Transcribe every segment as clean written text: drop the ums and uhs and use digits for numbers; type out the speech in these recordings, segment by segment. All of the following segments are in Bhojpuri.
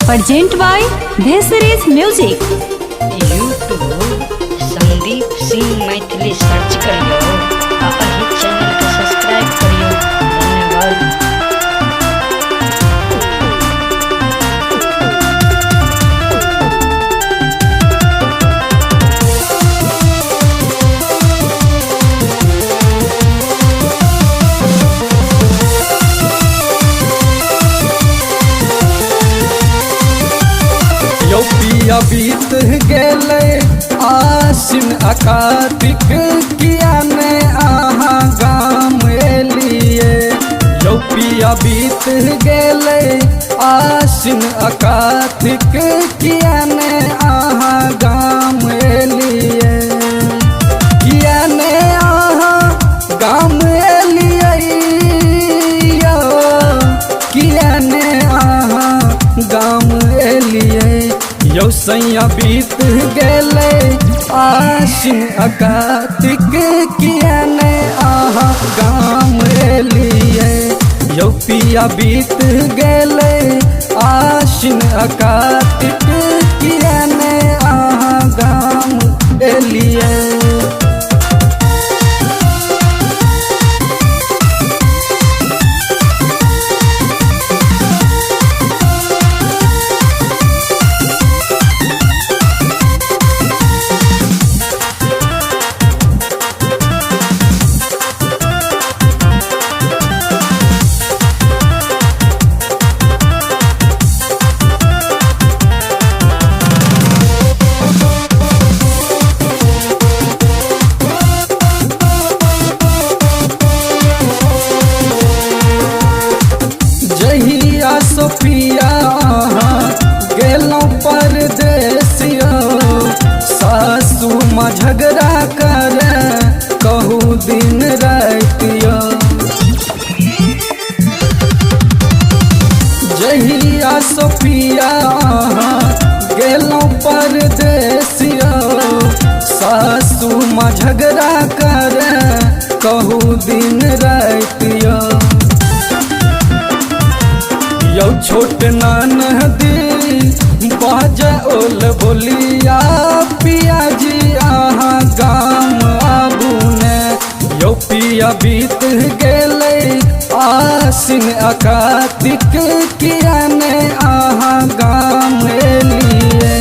Present by Dhesseries Music. YouTube Sandeep Singh Maithili search करियो आ एही चैनल के सब्सक्राइब करियो। धन्यवाद। पिया बीत गेले आसिन अकातिक किया ने आहा गाम एलिए। यौ पिया बीत गेले आसिन अकातिक किया ने आहा गाम एलिए। किया ने आहा गाम एलिए यो, किया ने आहा गाम एलिए। यौ सैया बीत गेले आसिन अकातिक किया ने आहा गाम एलिए। यौ पिया बीत गेले आसिन अकातिक किया ने आहा गाम एलिए। जहिया सोफिया गेलों परदेसिया सासू माँ झगड़ा कर कहू दिन रातिया। जहिया सोफिया गेलों परदेसिया सासू माँ झगड़ा कर कहू दिन रातिया। यौ छोट ननदी बाजा ओल बोलिया पिया जी आहा गाम आबू ने। यौ पिया बीत गेले आसिन अकातिक किया ने आहा गाम एलिए।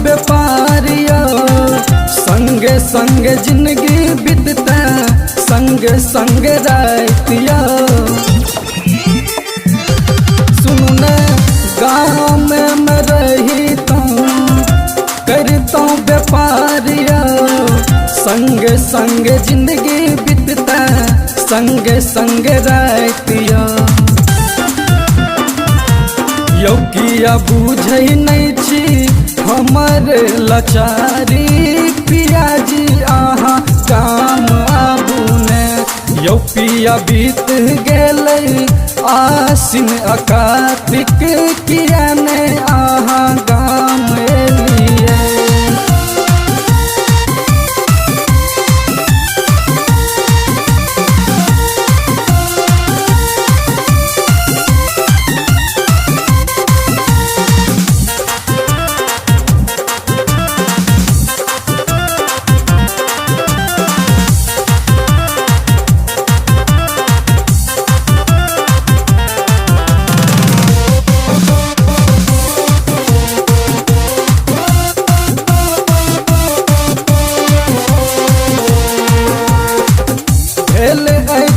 व्यापारिया संगे संगे जिंदगी बीतता संगे संगे रातिया। सुनने गाँव में रही करता व्यापारिया संगे संगे जिंदगी बीतता संगे संगे रातिया। यौ किया बुझै नहीं छी हमर लाचारी पिया जी आहा काम आबू ने। यौ पिया बीत गेले आसिन अकातिक किया ने आहा गाम एलिए।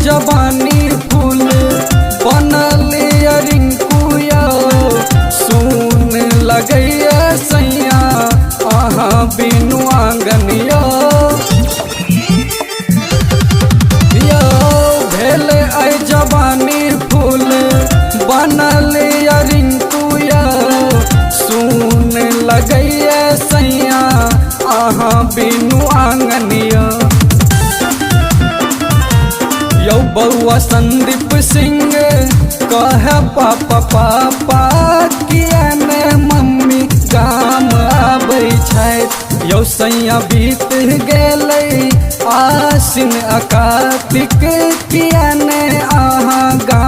जवानी फूल बनल रिंकुया सुन लगैया सैया आहा बिनु आंगनिया। भेल सैया अहाँ बिनु आंगनिया। यौ बउआ संदीप सिंह कह पापा पापा किया ने मम्मी गाम आबै छथि। यौ सैया बीत गेलै आसिन कार्तिक किया ने अहाँ गाम